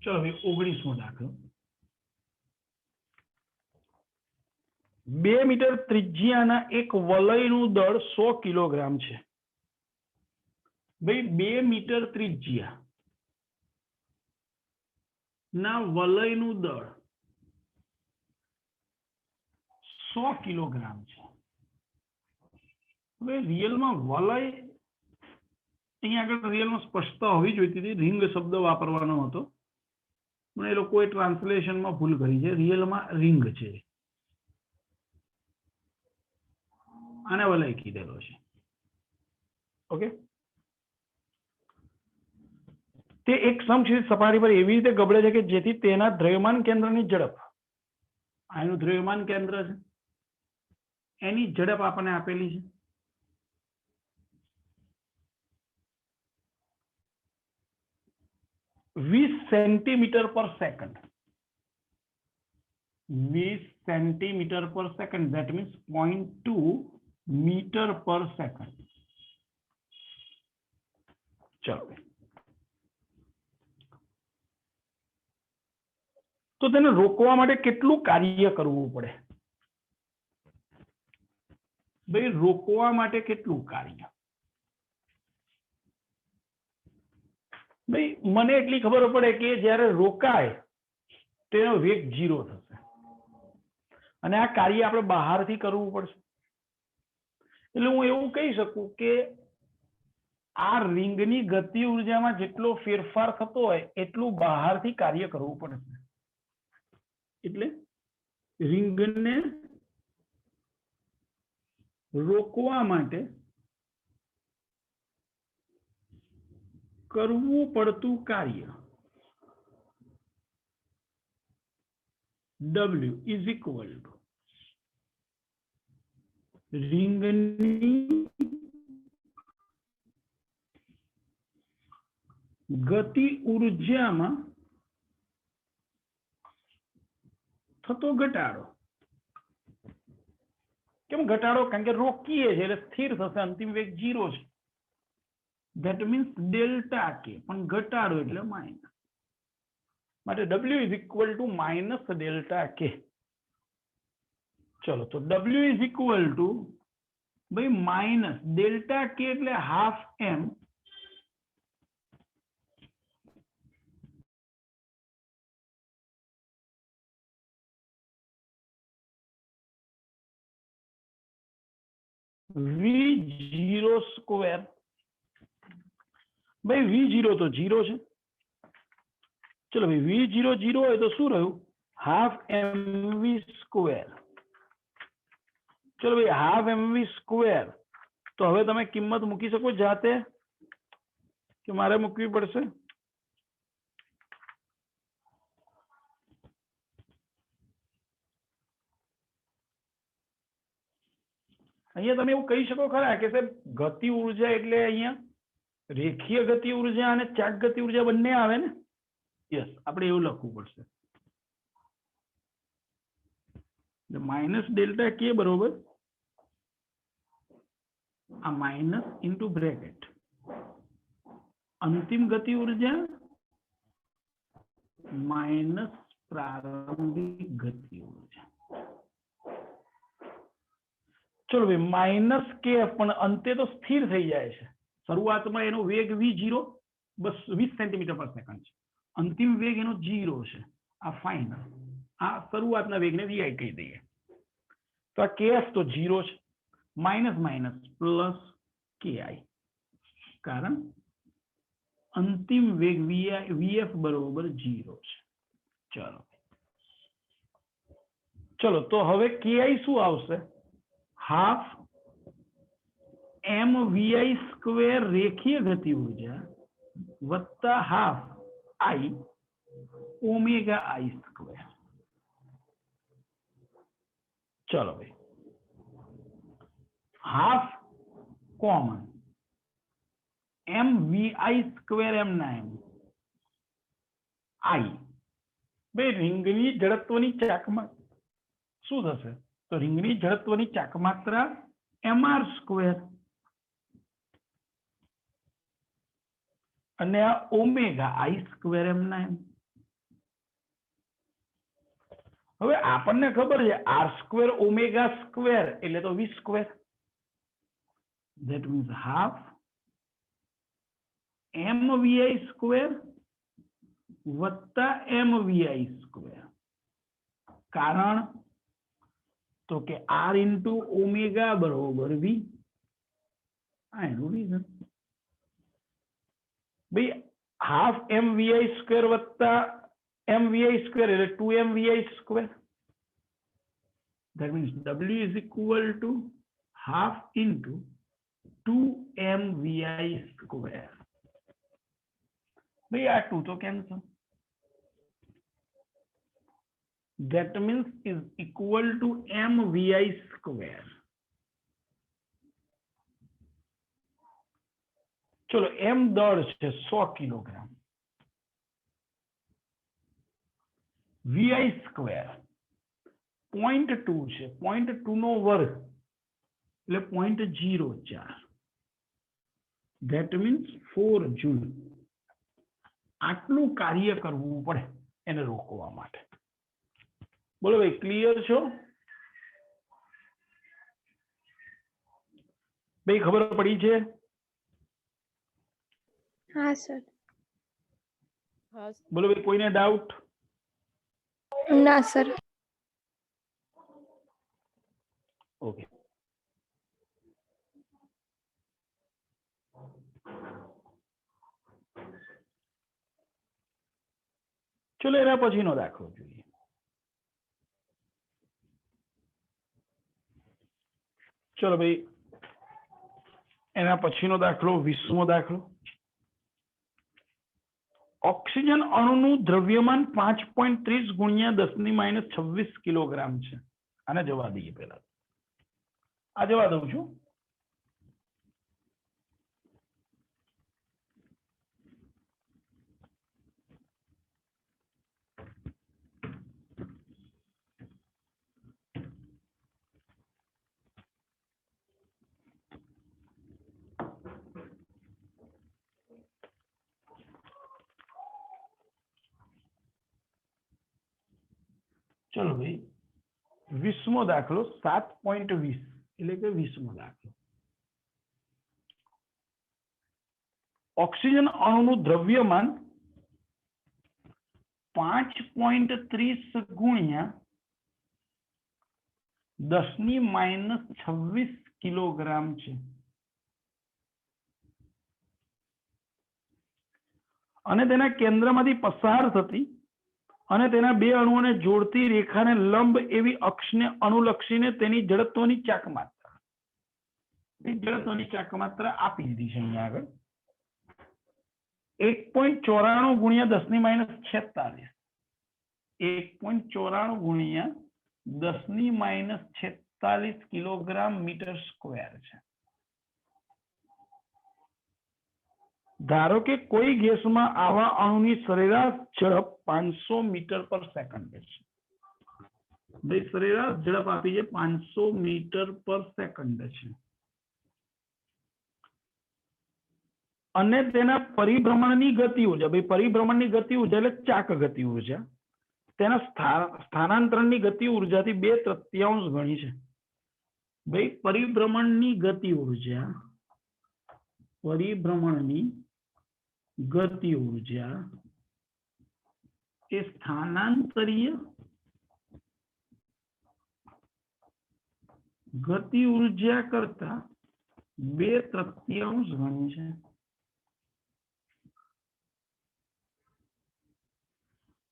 चलो भाई 19मो दाखलो 2 मीटर त्रिज्याना एक वलयનું દળ 100 કિલોગ્રામ છે ભાઈ 2 મીટર ત્રિજ્યા ના વલયનું દળ 100 કિલોગ્રામ છે હવે રિયલમાં વલય અહીંયા આગળ રિયલમાં સ્પષ્ટતા હોવી જોઈતી હતી રિંગ શબ્દ વાપરવાનો હતો પણ એ લોકોએ ટ્રાન્સલેશનમાં ભૂલ કરી છે રિયલમાં રિંગ છે આને વલય કીધેલો છે ઓકે તે એક સમક્ષિતિજ સપાટી પર એવી રીતે ગબડે છે કે જેથી તેના દ્રવ્યમાન કેન્દ્રની ઝડપ આનું દ્રવ્યમાન કેન્દ્ર છે એની ઝડપ આપણને આપેલી છે 20 સેન્ટીમીટર પર સેકન્ડ 20 સેન્ટીમીટર પર સેકન્ડ that means 0.2 મીટર પર સેકન્ડ ચલો તો તેને રોકવા માટે કેટલું કાર્ય કરવું પડે ભાઈ રોકવા માટે કેટલું કાર્ય ભાઈ મને એટલી ખબર પડે કે જ્યારે રોકાય તેનો વેગ 0 થશે અને આ કાર્ય આપણે બહારથી કરવું પડશે એટલે હું એવું કહી શકું કે આ રિંગની ગતિ ઉર્જામાં જેટલો ફેરફાર થતો હોય એટલું બહારથી કાર્ય કરવું પડશે એટલે રિંગને રોકવા માટે કરવું પડતું કાર્ય W is equal to રિંગની ગતિ ઉર્જામાં થતો ઘટાડો કેમ ઘટાડો કારણ કે રોકીએ છે એટલે સ્થિર થશે અંતિમ વેગ 0 છે that means delta k પણ ઘટાડો એટલે માઇનસ માટે W is equal to minus delta k ચલો તો W is equal to ભાઈ માઇનસ delta k એટલે half m v0 સ્ક્વેર ભાઈ v0 તો 0 છે ચલો ભાઈ v0 0 હોય તો શું રહ્યું હાફ mv સ્ક્વેર ચલો ભાઈ હાફ mv સ્ક્વેર તો હવે તમે કિંમત મૂકી શકો જાતે કે મારે મૂકવી પડશે અહીંયા તમે એવું કહી શકો ખરા કે સાહેબ ગતિ ઉર્જા એટલે અહીંયા રેખીય ગતિ ઉર્જા અને ચાક ગતિ ઉર્જા બંને આવે ને યસ આપણે એવું લખવું પડશે માઇનસ ડેલ્ટા કે બરોબર આ માઇનસ ઇન્ટુ બ્રેકેટ અંતિમ ગતિ ઉર્જા માઇનસ પ્રારંભિક ગતિ ઉર્જા ચલો ભાઈ માઇનસ કે પણ અંતે તો સ્થિર થઈ જાય છે શરૂઆતમાં એનો વેગ v0 બસ 20 સેન્ટીમીટર પર સેકન્ડ છે અંતિમ વેગ એનો 0 છે આ ફાઇનલ આ શરૂઆતના વેગને vi કહી દઈએ તો આ kf તો 0 છે માઇનસ માઇનસ પ્લસ ki કારણ અંતિમ વેગ vf બરોબર 0 છે ચલો તો હવે ki શું આવશે हाफ mvi स्क्वेर रेखीय गति ऊर्जा वत्ता half i omega i square चलो भाई half common mvi square m ना m i भाई रिंगनी जड़त्वनी चाकमा શું થશે તો રિંગની જડત્વની ચાકમાત્રા mr સ્ક્વેર અને આ ઓમેગા i સ્ક્વેર m ના m હવે આપણને ખબર છે r² ઓમેગા સ્ક્વેર એટલે તો v². That means half mvi² વત્તા mvi². કારણ તો કે r ઇન્ટુ ઓમેગા બરોબર v. આ એનું રીઝન. ભાઈ હાફ mvi² વત્તા mvi² એટલે 2mvi². That means w is equal to half into 2mvi². ભાઈ આ 2 તો cancel. That means is equal to mvi². ચલો m દળ છે 100 કિલોગ્રામ. vi² 0.2 છે. 0.2 નો વર્ગ એટલે 0.04. That means 4 joule. આટલું કાર્ય કરવું પડે એને રોકવા માટે. બોલો ભાઈ, ક્લિયર છો? ભાઈ ખબર પડી છે? हाँ सर। બોલો ભાઈ, કોઈને ડાઉટ? ना सर। ઓકે. ચલો એના પછીનો દાખલો જોઈએ. ચલો ભાઈ, એના પછીનો દાખલો 20મો દાખલો. ઓક્સિજન અણુનું દ્રવ્યમાન 5.30 ગુણ્યા 10⁻26 કિલોગ્રામ છે. આને જવા દઈએ પહેલા. આ જવા દઉં છું. ચલો ભાઈ, 20મો દાખલો 7.20 એટલે કે 20મો દાખલો. ઓક્સિજન અણુનું દ્રવ્યમાન 5.30 ગુણ્યા 10⁻26 કિલોગ્રામ છે. અને તેના કેન્દ્રમાંથી પસાર થતી અને તેના બે અણુઓને જોડતી રેખાને લંબ એવી અક્ષને અનુલક્ષીને તેની જડત્વની ચાક માત્રા. જડત્વની ચાક માત્રા આપી દીધી છે અહીંયા આગળ. 1.94 ગુણ્યા 10⁻46. 1.94 ગુણ્યા 10⁻46 કિલોગ્રામ મીટર સ્ક્વેર છે. ધારો કે કોઈ ગેસમાં આવા અણુની સરેરાશ ઝડપ 500 મીટર પર સેકન્ડ છે. ભાઈ સરેરાશ ઝડપ આપી છે 500 મીટર પર સેકન્ડ છે. અને તેના પરિભ્રમણની ગતિ ઉર્જા, ભાઈ પરિભ્રમણની ગતિ ઉર્જા એટલે ચાક ગતિ ઉર્જા, તેના સ્થાનાંતરણની ગતિ ઉર્જાથી 2/3 ગણી છે. ભાઈ પરિભ્રમણની ગતિ ઉર્જા, પરિભ્રમણની ગતિ ઉર્જા એ સ્થાનાંતરીય ગતિ ઉર્જા કરતા 2/3 ગણી છે.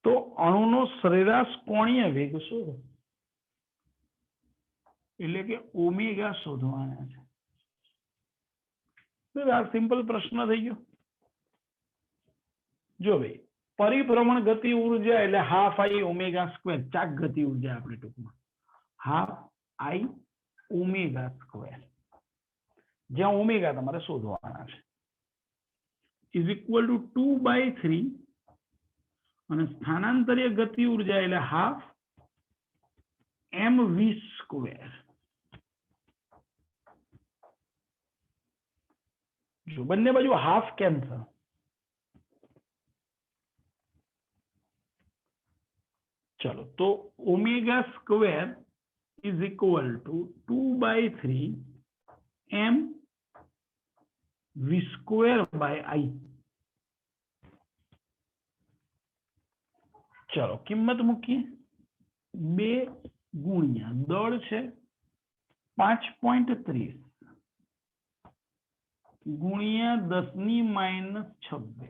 તો અણુનો સરેરાશ કોણીય વેગ શોધો, એટલે કે ઓમેગા શોધવાના છે. આ સિમ્પલ પ્રશ્ન થઈ ગયો. જો ભાઈ પરિભ્રમણ ગતિ ઉર્જા એટલે હાફ આઈ ઓમેગા સ્ક્વેર, ચાક ગતિ ઉર્જા આપણે ટૂંકમાં હાફ આઈ ઓમેગા સ્ક્વેર, જ્યાં ઓમેગા તમારે શોધવાના છે, ઇઝ ઇક્વલ ટુ 2/3 અને સ્થાનાંતરીય ગતિ ઉર્જા એટલે હાફ mv². જો બંને બાજુ હાફ કેન્સલ, चलो तो omega square is equal to 2/3 m v square by i। चलो किंमत मूकीए 2 गुणिया दળ છે 5.30 गुणिया 10⁻⁻26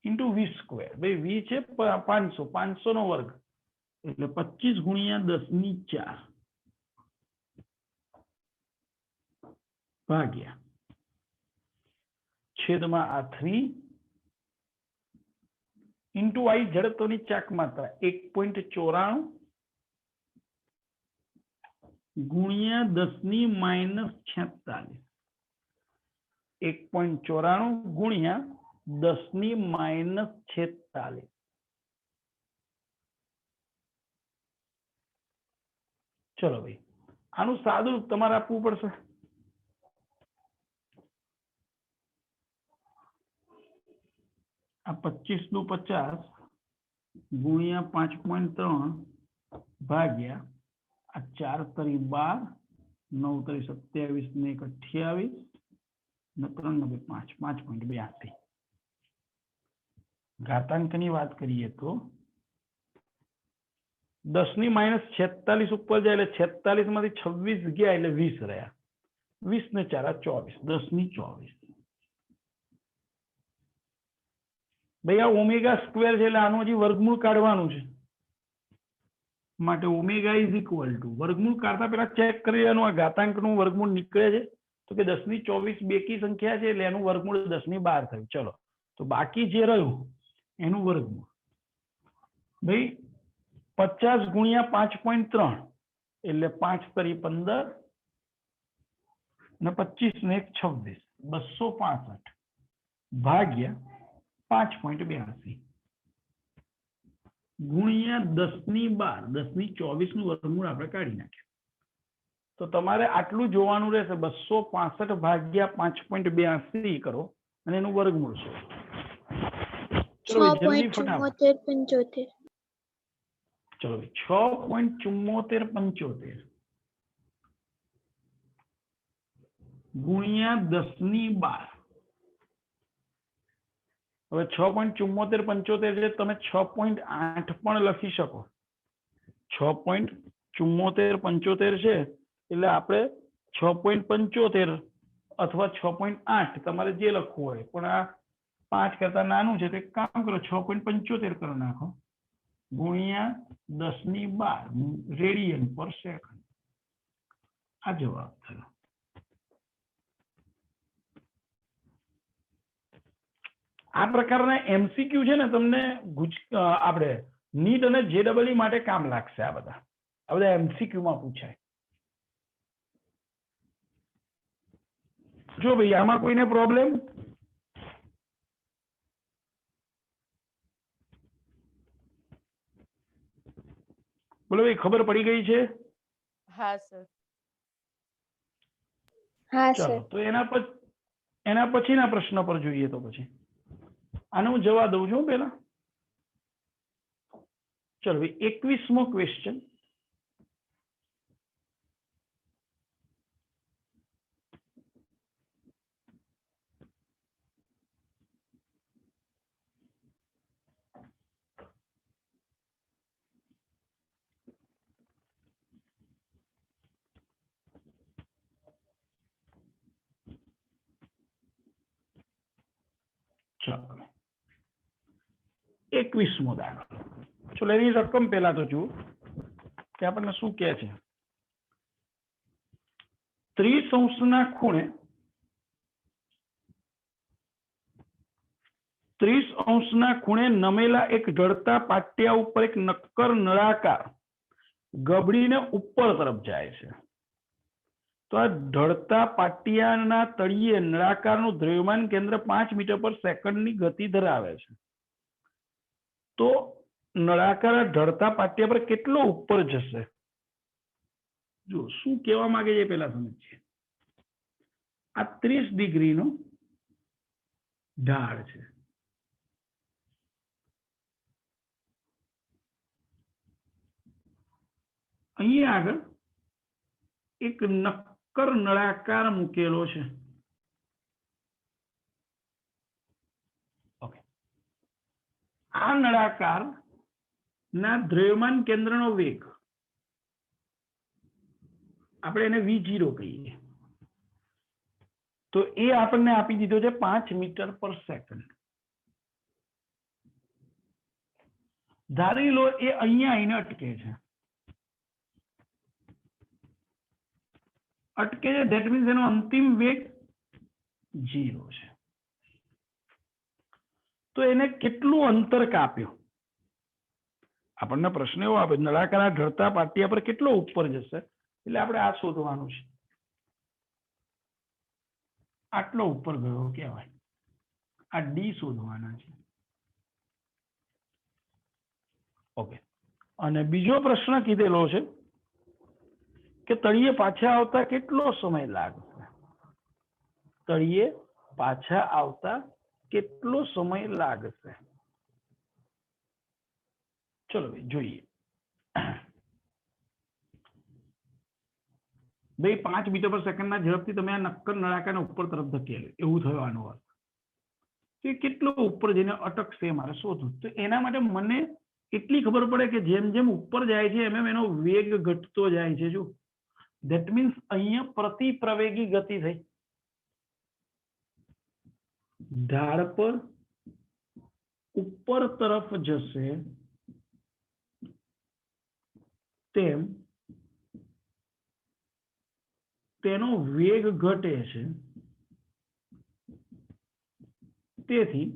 इंटू वी स्क्वेर। भाई वी છે 500 500 નો વર્ગ એટલે 25 ગુણ્યા 10⁻4 ભાગ્યા છેદમાં આ 3 इंटू आई जड़त्वनी चाक मात्रा 1.94 गुणिया 10⁻46 1.94 गुणिया 10⁻46। चलो भाई आनु सादु रूप तमारे आपवू पड़शे। आ 25 નું 50 गुणिया 5.3 भाग्या आ 4 तरी 12 9 तरी 27 ने 28 ने 3 ने 5 5.82। घातांकनी बात करिए तो 10⁻46 ऊपर जाए એટલે 46 માંથી 26 ગયા એટલે 20 રહ્યા 20 ને 4 24 10⁻24। भाई आ ओमेगा स्क्वेर है आनु हजी वर्गमूल काढवानुं छे माटे ओमेगा इज इक्वल टू वर्गमूल काढता पहेला चेक करी लेवानुं आ घातांकनुं वर्गमूल निकळे छे तो के 10⁻24 बेकी संख्या छे એટલે એનું વર્ગમૂળ 10⁻12 થયું। चलो तो बाकी जे રહ્યું એનું વર્ગમૂળ भाई 50 गुणिया 5.3 એટલે 5 તરી 15 ને 25 ને 1 26 265 ભાગ્યા 5.82 गुणिया 10⁻12 10⁻24 નું વર્ગમૂળ આપણે કાઢી નાખ્યું તો તમારે આટલું જોવાનું રહેશે 265 ભાગ્યા 5.82 કરો અને એનું વર્ગમૂળ શું। ચલો જલ્દી ફટાફટ 6.74 चलो 6.7475 गुणिया 10⁻12 હવે 6.7475 છે તમે 6.8 પણ લખી શકો 6.7475 છે એટલે આપણે 6.75 અથવા 6.8 તમારે જે લખવું હોય પણ આ 5 કરતા નાનું છે તો એક કામ કરો 6.75 કરી નાખો गुणिया 10⁻12 रेडियन पर सेकंड। आ जवाब थयो। आ प्रकारना एमसीक्यू छे ने तमने आपणे नीट अने जेडबलई माटे काम लागशे। आ બધા एमसीक्यू માં પૂછાય। जो भाई आमा कोईने प्रॉब्लम बोलो भाई खबर पड़ी गई है? हाँ सर। हाँ चलो सर तो एना पछीना प्रश्न पर જોઈએ तो પછી આનો હું જવાબ દઉં છું પહેલા। चलो भाई 21મો क्वेश्चन चलो 21મો દાખલો। चलो એની રકમ પહેલા તો જુઓ કે આપણને શું કહે છે। 30° ખૂણે 30° ખૂણે નમેલા એક ઢળતા પાટિયા ઉપર એક નક્કર નળાકાર ગબડીને ઉપર તરફ જાય છે। तो आ ढळता पाटियाना तळिये नळाकारનું દ્રવ્યમાન કેન્દ્ર 5 મીટર પર સેકન્ડની ગતિ ધરાવે છે। तो નળાકાર ઢળતા પાટિયા પર કેટલો ઉપર જશે જો શું કહેવા માંગે છે પહેલા સમજીએ। આ 30° નો ઢાળ છે અહીંયા આગળ એક નક્કર નળાકાર મૂકેલો છે. ઓકે, આ નળાકાર ના દ્રવ્યમાન કેન્દ્રનો વેગ આપણે એને v0 કહીએ. તો એ આપણને આપી દીધો છે 5 મીટર પર સેકન્ડ. ધારી લો એ અહીંયા આવીને અટકે છે. ધેટ મીન્સ એનો અંતિમ વેગ 0 છે. તો એને કેટલું અંતર કાપ્યું? આપણને પ્રશ્ન એવો આપે નળાકાર ઢળતા પાટિયા પર કેટલો ઉપર જશે, એટલે આપણે આ શોધવાનું છે. આટલો ઉપર ગયો કહેવાય. આ ડી શોધવાના છે. ઓકે, અને બીજો પ્રશ્ન કીધેલો છે કે તળિયે પાછા આવતા કેટલો સમય લાગશે? તળિયે પાછા આવતા કેટલો સમય લાગશે? ચલો ભાઈ જોઈએ. ભાઈ 5 મીટર પર સેકન્ડના ઝડપથી તમે આ નક્કર નળાકારને ઉપર તરફ ધકેલ્યો, એવું થયો આનો અર્થ. તો એ કેટલો ઉપર જઈને અટકશે મારે શોધવું. તો એના માટે મને એટલી ખબર પડે કે જેમ જેમ ઉપર જાય છે એમ એનો વેગ ઘટતો જાય છે. જો ધેટ મીન્સ અહીંયા પ્રતિ પ્રવેગી ગતિ થઈ. ઢાળ પર ઉપર તરફ જશે તેમ તેનો વેગ ઘટે છે. તેથી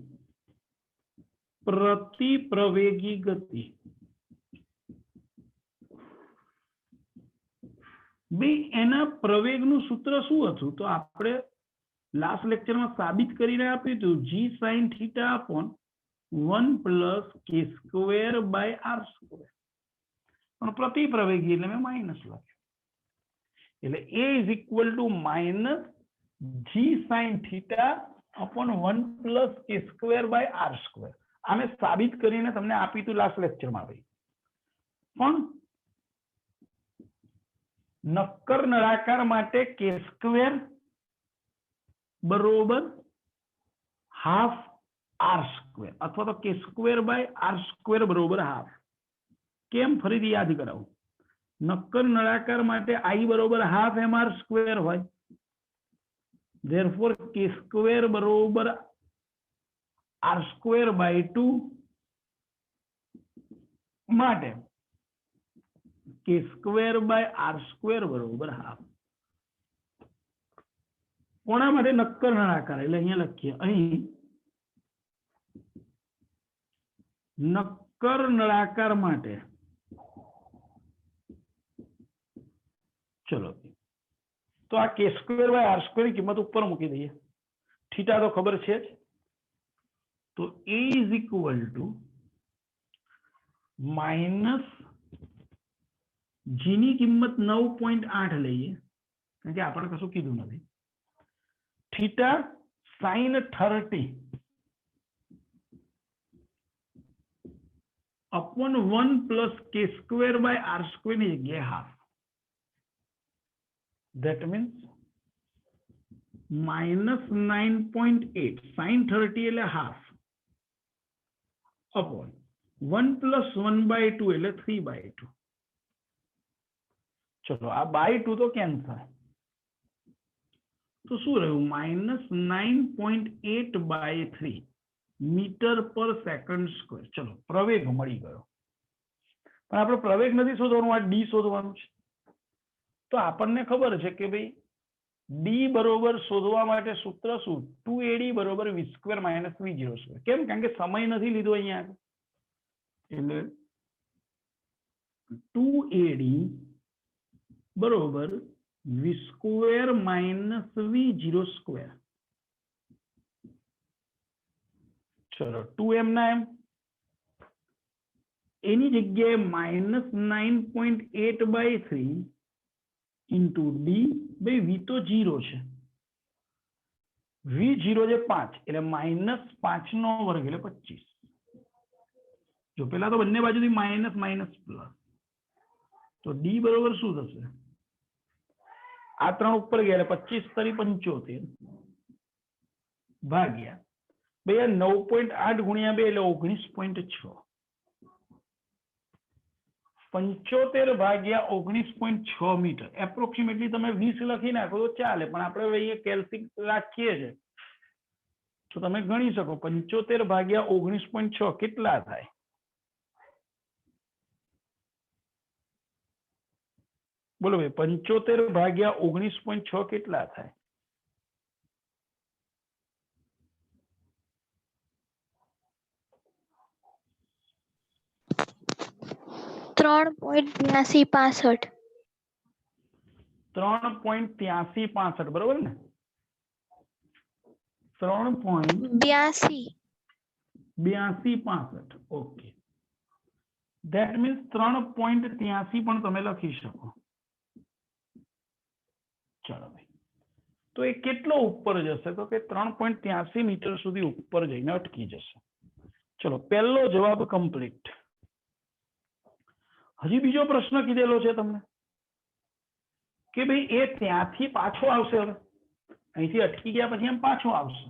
પ્રતિ પ્રવેગી ગતિ બે એના પ્રવેગનું સૂત્ર શું હતું? તો આપણે લાસ્ટ લેક્ચરમાં સાબિત કરીને આપ્યું હતું g sin θ upon 1 plus k square by r square. પણ પ્રતિ પ્રવેગી એટલે મેં માઇનસ લખ્યું. એટલે a is equal to minus g sin θ upon 1 plus k square by r square. આ મેં સાબિત કરીને તમને આપી હતું લાસ્ટ લેક્ચરમાં. ભાઈ પણ નક્કર નળાકાર માટે k સ્ક્વેર બરોબર હાફ r સ્ક્વેર અથવા તો k square by r square બરોબર હાફ. કેમ? ફરીથી યાદ કરાવું. નક્કર નળાકાર માટે i બરોબર હાફ mr સ્ક્વેર હોય. therefore k સ્ક્વેર બરોબર r સ્ક્વેર બાય 2 માટે k square by r square બરોબર હાફ. કોના માટે? નક્કર નળાકાર. એટલે અહીંયા લખીએ, અહીં નક્કર નળાકાર માટે ચલો તો આ k square by r square ની કિંમત ઉપર મૂકી દઈએ. થીટા તો ખબર છે જ. તો a is equal to minus g ની કિંમત 9.8 લઈએ, કારણ કે આપણે કશું કીધું નથી. Theta sin 30 upon 1 plus k square by r square ની જગ્યાએ half. That means minus 9.8 sin 30 એટલે હાફ upon 1 plus 1 by 2 એટલે 3 by 2. ચલો આ by 2 તો કેન્સલ. તો શું રહ્યું? માઇનસ 9.8 by 3 મીટર પર સેકન્ડ સ્ક્વેર. ચલો પ્રવેગ મળી ગયો. પણ આપણે પ્રવેગ નથી શોધવાનું, આ ડી શોધવાનું છે. તો આપણને ખબર છે કે ભાઈ ડી બરોબર શોધવા માટે સૂત્ર શું? 2ad બરોબર v square minus v0 square. કેમ? કારણ કે સમય નથી લીધો અહીંયા. એટલે 2ad બરોબર v square minus v0 square. ચલો 2m ના એમ એની જગ્યાએ માઇનસ 9.8 by 3 ઇન્ટુ ડી. ભાઈ v તો 0 છે, v0 છે 5 એટલે માઇનસ 5 નો વર્ગ એટલે 25. જો પેલા તો બંને બાજુથી માઇનસ માઇનસ પ્લસ, તો ડી બરોબર શું થશે? આ 3 ઉપર ગયા એટલે 25 તરી 75 ભાગ્યા ભાઈ આ 9.8 ગુણ્યા 2 એટલે 19.6 75 ભાગ્યા 19.6 મીટર એપ્રોક્સિમેટલી તમે 20 લખી નાખો તો ચાલે, પણ આપણે અહીંયા કેલ્સી રાખીએ છે તો તમે ગણી શકો 75 ભાગ્યા 19.6 કેટલા થાય? બોલો ભાઈ 75 ભાગ્યા 19.6 કેટલા થાય? 3.8265 3.8365 બરોબર ને? 3.8265 ઓકે, ધેટ મીન્સ 3.83 પણ તમે લખી શકો. ચાલો ભાઈ, તો એ કેટલો ઉપર જશે? તો કે 3.83 મીટર સુધી ઉપર જઈને અટકી જશે. ચલો, પહેલો જવાબ કમ્પ્લીટ. હજી બીજો પ્રશ્ન કીધેલો છે તમને કે ભાઈ એ ત્યાંથી પાછો આવશે, હવે અહીંથી અટકી ગયા પછી એમ પાછો આવશે,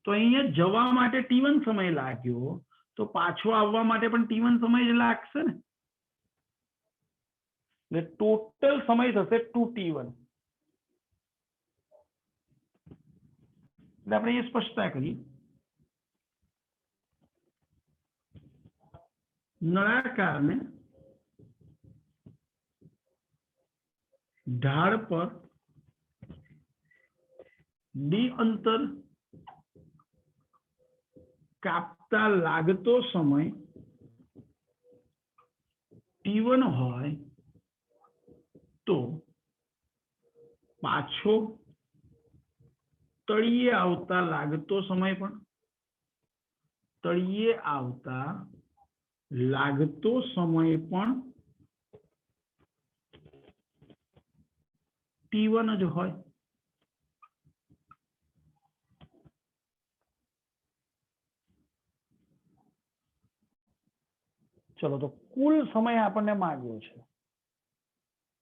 તો અહીંયા જવા માટે t1 સમય લાગ્યો, તો પાછો આવવા માટે પણ t1 સમય જ લાગશે ને, એટલે ટોટલ સમય થશે 2t1. એટલે આપણે એ સ્પષ્ટતા કરીએ. નળાકારને ઢાળ પર ડી અંતર કાપતા લાગતો સમય t1 હોય તો પાછો તળિયે આવતા લાગતો સમય પણ t1 જ હોય. ચલો, તો કુલ સમય આપણને માંગ્યો છે.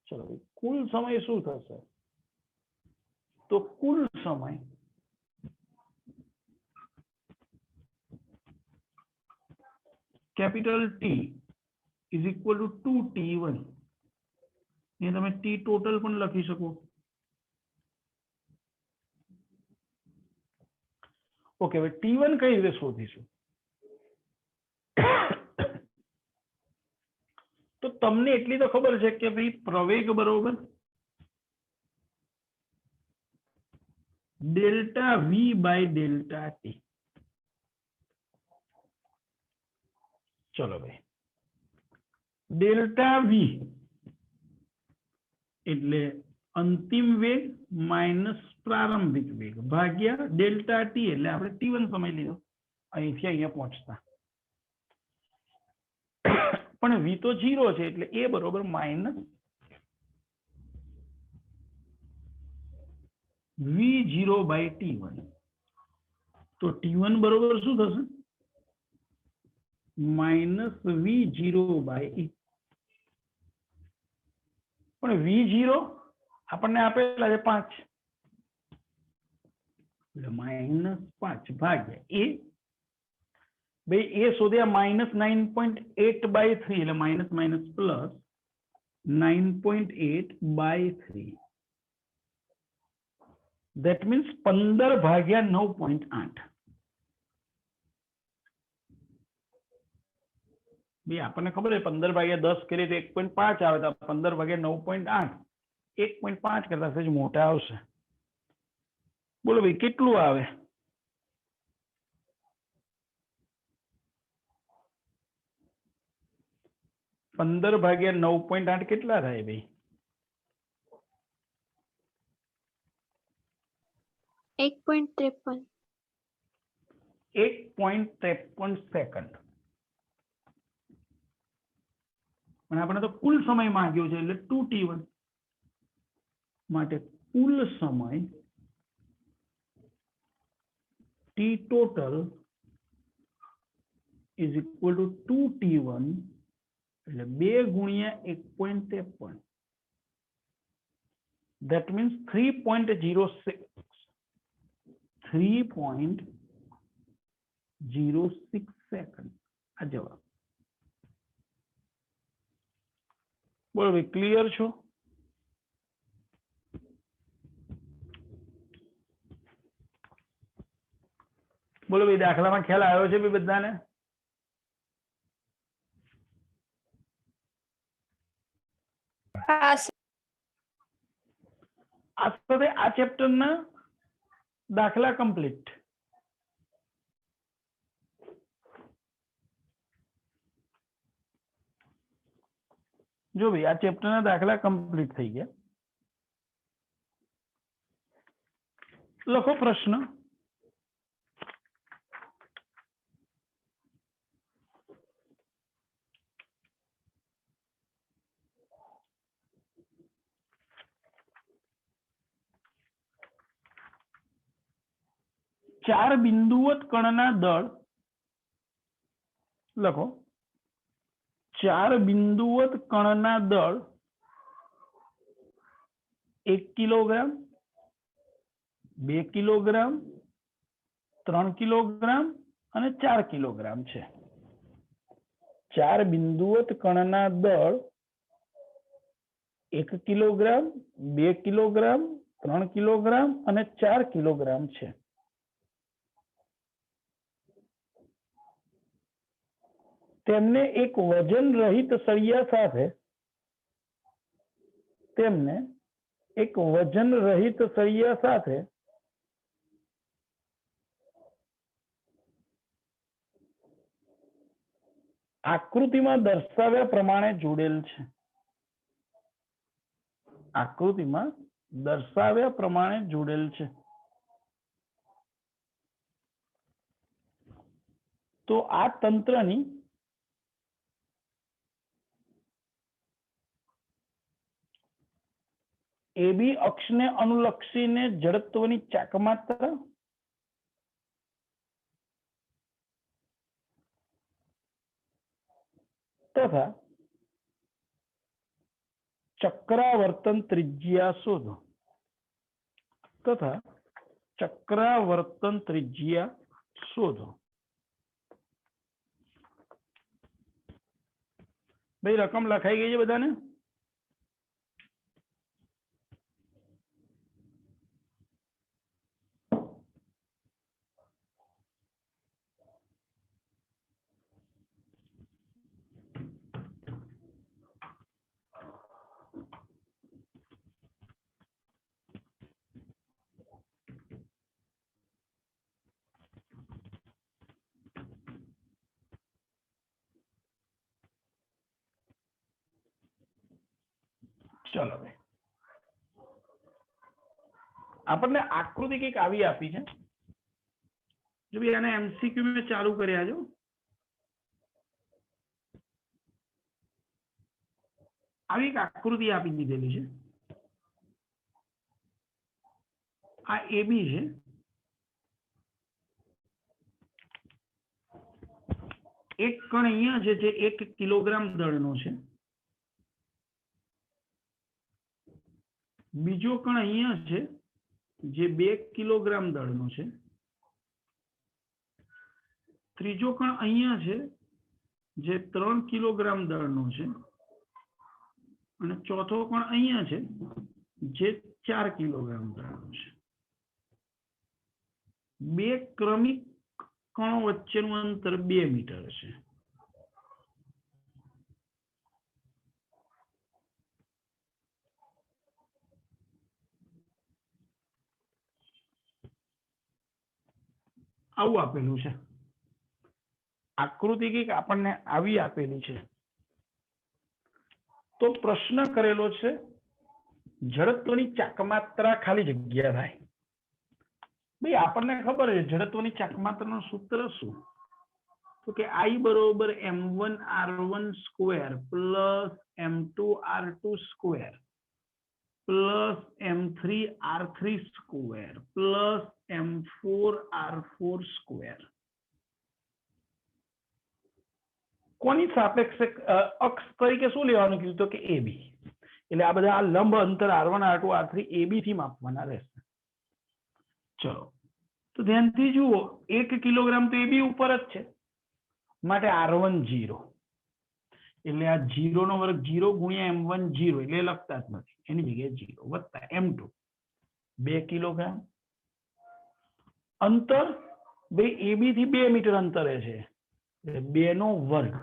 ચલો, કુલ સમય શું થશે? તો કુલ સમય capital T is equal to 2t1. એ તમે ટી ટોટલ પણ લખી શકો. ઓકે, હવે t1 કઈ રીતે શોધીશું? તો તમને એટલી તો ખબર છે કે ભાઈ પ્રવેગ બરોબર delta v by delta t. ચલો ભાઈ, ડેલ્ટા v એટલે અંતિમ વેગ માઇનસ પ્રારંભિક વેગ ભાગ્યા ડેલ્ટા t એટલે આપણે t1 સમય લીધો અહીંથી અહીંયા પહોંચતા, પણ v તો 0 છે એટલે એ બરોબર માઇનસ v0 બાય t1. તો t1 બરોબર શું થશે? Minus v0 by e. પણ v0 આપણને આપેલા છે 5 એટલે માઇનસ 5 ભાગ્યા એ. ભાઈ એ શોધ્યા માઇનસ 9.8 બાય 3 એટલે minus minus plus 9.8 by 3. That means 15 ભાગ્યા 9.8. ભાઈ આપણને ખબર છે 15 ભાગ્યા 10 કરીએ તો 1.5 આવે, તો 15 ભાગ્યા 9.8 1.5 કરતા સહેજ મોટા આવશે. બોલો ભાઈ કેટલું આવે? પંદર ભાગ્યા 9.8 કેટલા થાય ભાઈ? 1.53 1.53 સેકન્ડ. અને આપણે તો કુલ સમય માંગ્યો છે એટલે 2t1 માટે કુલ સમય t total is equal to 2t1 એટલે 2 ગુણ્યા 1.53 that means 3.06 સેકન્ડ આ જવાબ. બોલો ભાઈ, ક્લિયર છો? બોલો ભાઈ, દાખલામાં ખ્યાલ આવ્યો છે ભાઈ બધાને? આ સાથે આ ચેપ્ટર ના દાખલા કમ્પ્લીટ. જો ભાઈ, આ ચેપ્ટર ના દાખલા કમ્પ્લીટ થઈ ગયા. લખો પ્રશ્ન. ચાર બિંદુવત કણના દળ લખો. ચાર બિંદુવત કણના દળ 1 કિલોગ્રામ, 2 કિલોગ્રામ, 3 કિલોગ્રામ અને 4 કિલોગ્રામ છે. ચાર બિંદુવત કણના દળ 1 કિલોગ્રામ, 2 કિલોગ્રામ, 3 કિલોગ્રામ અને 4 કિલોગ્રામ છે. તેમને એક વજન રહિત સળિયા સાથે આકૃતિમાં દર્શાવ્યા પ્રમાણે જોડેલ છે. આકૃતિમાં દર્શાવ્યા પ્રમાણે જોડેલ છે. તો આ તંત્રની AB અક્ષને અનુલક્ષીને જડત્વની ચાકમાત્રા તથા ચક્રાવર્તન ત્રિજ્યા શોધો. ભાઈ, રકમ લખાઈ ગઈ છે બધાને? ચલો ભાઈ, આપણને આકૃતિ કઈક આવી આપી છે. જો ભાઈ આને MCQ મેં ચાલુ કર્યા જો. આવી એક આકૃતિ આપી દીધેલી છે. આ AB છે. એક કણ અહીંયા છે જે 1 કિલોગ્રામ દળનો છે. બીજો કણ અહીંયા છે જે 2 કિલોગ્રામ દળનો છે. ત્રીજો કણ અહીંયા છે જે 3 કિલોગ્રામ દળનો છે. અને ચોથો કણ અહીંયા છે જે 4 કિલોગ્રામ દળનો છે. બે ક્રમિક કણો વચ્ચેનું અંતર 2 મીટર છે. આવું આપેલું છે. આકૃતિ કઈક આપણને આવી આપેલી છે. તો પ્રશ્ન કરેલો છે જડત્વની ચાકમાત્રા ખાલી જગ્યા થાય. ભાઈ, આપણને ખબર છે જડત્વની ચાકમાત્રાનું સૂત્ર શું? તો કે I બરોબર m1r1 square plus m2r2 square plus m3r3 square plus m4r4 square કોની સાપેક્ષે અક્ષ તરીકે શું લેવાનું કીધું તો કે AB, એટલે આ બધા આ લંબ અંતર R1 R2 R3 AB થી માપવાના રહેશે. ચલો તો ધ્યાનથી જુઓ 1 કિલોગ્રામ તો AB ઉપર જ છે માટે R1 0, એટલે આ 0 નો વર્ગ 0 ગુણ્યા M1 0, એટલે લખતા જ નથી, એની જગ્યાએ 0 વત્તા M2 2 કિલોગ્રામ. અંતર બે AB થી 2 મીટર અંતરે છે, એટલે 2 નો વર્ગ